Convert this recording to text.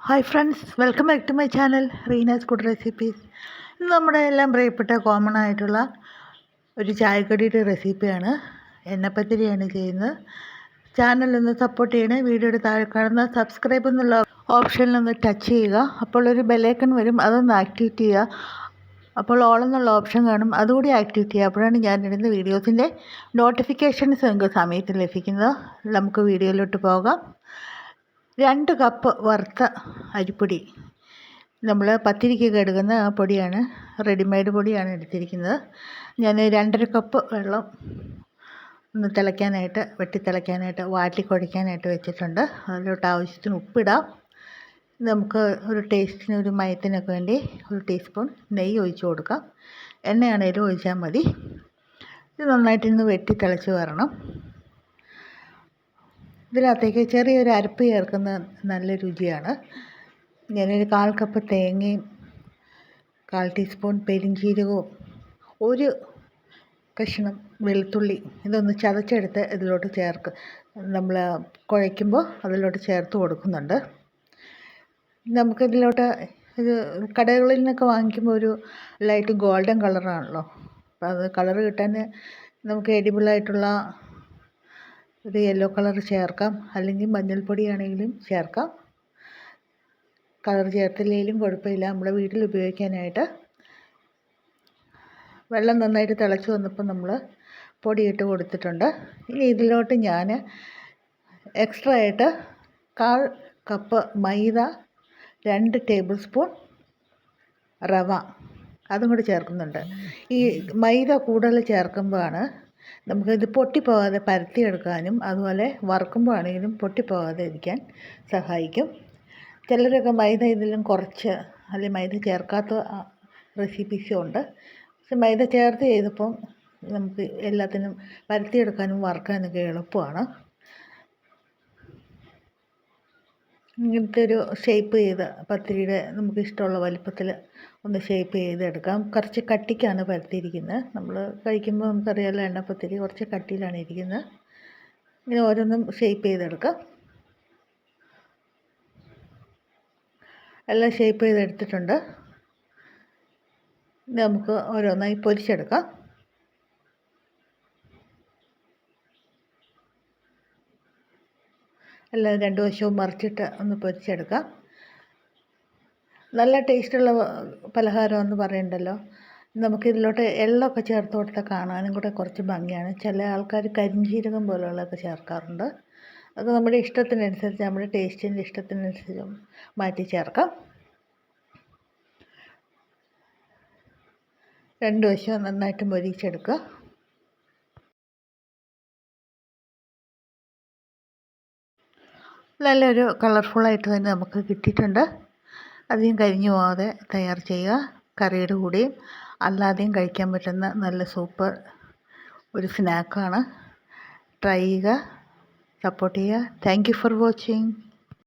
Hi friends, welcome back to my channel Reena's good recipes. ഇത് നമ്മുടെ എല്ലാം പ്രിയപ്പെട്ട കോമൺ ആയിട്ടുള്ള ഒരു ചായക്കടിയുടെ റെസിപ്പിയാണ്. എണ്ണപ്പത്തിരിയാണ് ചെയ്യുന്നത്. ചാനലൊന്ന് സപ്പോർട്ട് ചെയ്യണേ. വീഡിയോയുടെ താഴെ കാണുന്ന സബ്സ്ക്രൈബ് എന്നുള്ള ഓപ്ഷനിലൊന്ന് ടച്ച് ചെയ്യുക. അപ്പോൾ ഒരു ബെല്ലൈക്കൺ വരും, അതൊന്ന് ആക്ടിവേറ്റ് ചെയ്യുക. അപ്പോൾ ഓൾ എന്നുള്ള ഓപ്ഷൻ കാണും, അതുകൂടി ആക്ടിവേറ്റ് ചെയ്യുക. അപ്പോഴാണ് ഞാനിടുന്ന വീഡിയോസിൻ്റെ നോട്ടിഫിക്കേഷൻസ് നിങ്ങൾക്ക് സമയത്ത് ലഭിക്കുന്നത്. നമുക്ക് വീഡിയോയിലോട്ട് പോകാം. 2 കപ്പ് വറുത്ത അരിപ്പൊടി, നമ്മൾ പത്തിരിക്കൊക്കെ എടുക്കുന്ന ആ പൊടിയാണ്, റെഡിമെയ്ഡ് പൊടിയാണ് എടുത്തിരിക്കുന്നത്. ഞാൻ 2.5 കപ്പ് വെള്ളം ഒന്ന് തിളയ്ക്കാനായിട്ട് വാട്ടി കുഴയ്ക്കാനായിട്ട് വെച്ചിട്ടുണ്ട്. അതിലോട്ട് ആവശ്യത്തിന് ഉപ്പിടാം. നമുക്ക് ഒരു ടേസ്റ്റിന്, ഒരു മയത്തിനൊക്കെ വേണ്ടി 1 ടീസ്പൂൺ നെയ്യ് ഒഴിച്ച് കൊടുക്കാം. എണ്ണയാണേലും ഒഴിച്ചാൽ മതി. ഇത് നന്നായിട്ടൊന്ന് വെട്ടി തിളച്ച് വരണം. ഇതിനകത്തേക്ക് ചെറിയൊരു അരപ്പ് ചേർക്കുന്ന നല്ല രുചിയാണ്. ഞാനൊരു 1/4 കപ്പ് തേങ്ങയും 1/4 ടീസ്പൂൺ പെരിഞ്ചീരകവും 1 കഷ്ണം വെളുത്തുള്ളി ഇതൊന്ന് ചതച്ചെടുത്ത് ഇതിലോട്ട് നമ്മൾ കുഴയ്ക്കുമ്പോൾ അതിലോട്ട് ചേർത്ത് കൊടുക്കുന്നുണ്ട്. നമുക്കിതിലോട്ട് ഇത് കടകളിൽ നിന്നൊക്കെ വാങ്ങിക്കുമ്പോൾ ഒരു ലൈറ്റ് ഗോൾഡൻ കളറാണല്ലോ. അപ്പോൾ അത് കളറ് കിട്ടാൻ നമുക്ക് എഡിബിളായിട്ടുള്ള ഒരു യെല്ലോ കളർ ചേർക്കാം, അല്ലെങ്കിൽ മഞ്ഞൾപ്പൊടിയാണെങ്കിലും ചേർക്കാം. കളർ ചേർത്തില്ലെങ്കിലും കുഴപ്പമില്ല, നമ്മുടെ വീട്ടിൽ ഉപയോഗിക്കാനായിട്ട്. വെള്ളം നന്നായിട്ട് തിളച്ച് വന്നപ്പോൾ നമ്മൾ പൊടിയിട്ട് കൊടുത്തിട്ടുണ്ട്. ഇനി ഇതിലോട്ട് ഞാൻ എക്സ്ട്രാ ആയിട്ട് 1/4 കപ്പ് മൈദ, 2 ടേബിൾ സ്പൂൺ റവ അതും കൂടി ചേർക്കുന്നുണ്ട്. ഈ മൈദ കൂടുതൽ ചേർക്കുമ്പോഴാണ് നമുക്കിത് പൊട്ടിപ്പോകാതെ പരത്തിയെടുക്കാനും, അതുപോലെ വറുക്കുമ്പോൾ ആണെങ്കിലും പൊട്ടിപ്പോകാതെ ഇരിക്കാൻ സഹായിക്കും. ചിലരൊക്കെ മൈദ ഇതിലും കുറച്ച്, അല്ലെങ്കിൽ മൈദ ചേർക്കാത്ത റെസിപ്പീസും ഉണ്ട്. പക്ഷെ മൈദ ചേർത്ത് ചെയ്തപ്പം നമുക്ക് എല്ലാത്തിനും പരത്തിയെടുക്കാനും വറുക്കാനൊക്കെ എളുപ്പമാണ്. ഇങ്ങനത്തെ ഒരു ഷേപ്പ് ചെയ്ത് പത്തിരിയുടെ നമുക്ക് ഇഷ്ടമുള്ള വലിപ്പത്തിൽ ഒന്ന് ഷേപ്പ് ചെയ്തെടുക്കാം. കുറച്ച് കട്ടിക്കാണ് പരത്തിയിരിക്കുന്നത്. നമ്മൾ കഴിക്കുമ്പോൾ നമുക്കറിയാമല്ലോ, എണ്ണപ്പത്തിരി കുറച്ച് കട്ടിയിലാണ് ഇരിക്കുന്നത്. ഇങ്ങനെ ഓരോന്നും ഷേപ്പ് ചെയ്തെടുക്കാം. എല്ലാം ഷേപ്പ് ചെയ്തെടുത്തിട്ടുണ്ട്. നമുക്ക് ഓരോന്നായി പൊരിച്ചെടുക്കാം. എല്ലാം 2 വശവും മറിച്ചിട്ട് ഒന്ന് പൊരിച്ചെടുക്കാം. നല്ല ടേസ്റ്റുള്ള പലഹാരമെന്ന് പറയണ്ടല്ലോ. നമുക്കിതിലോട്ട് എള്ളൊക്കെ ചേർത്ത് കൊടുത്താൽ കാണാനും കൂടെ കുറച്ച് ഭംഗിയാണ്. ചില ആൾക്കാർ കരിഞ്ജീരകം പോലുള്ളതൊക്കെ ചേർക്കാറുണ്ട്. അത് നമ്മുടെ ഇഷ്ടത്തിനനുസരിച്ച്, നമ്മുടെ ടേസ്റ്റിൻ്റെ ഇഷ്ടത്തിനനുസരിച്ച് മാറ്റി ചേർക്കാം. 2 വശവും നന്നായിട്ട് മൊരിച്ചെടുക്കുക. നല്ലൊരു കളർഫുള്ളായിട്ട് തന്നെ നമുക്ക് കിട്ടിയിട്ടുണ്ട്. അധികം കരിഞ്ഞു പോകാതെ തയ്യാർ ചെയ്യുക. കറിയുടെ കൂടെയും അല്ലാതെയും കഴിക്കാൻ പറ്റുന്ന നല്ല സൂപ്പർ ഒരു സ്നാക്കാണ്. ട്രൈ ചെയ്യുക, സപ്പോർട്ട് ചെയ്യുക. Thank you for watching.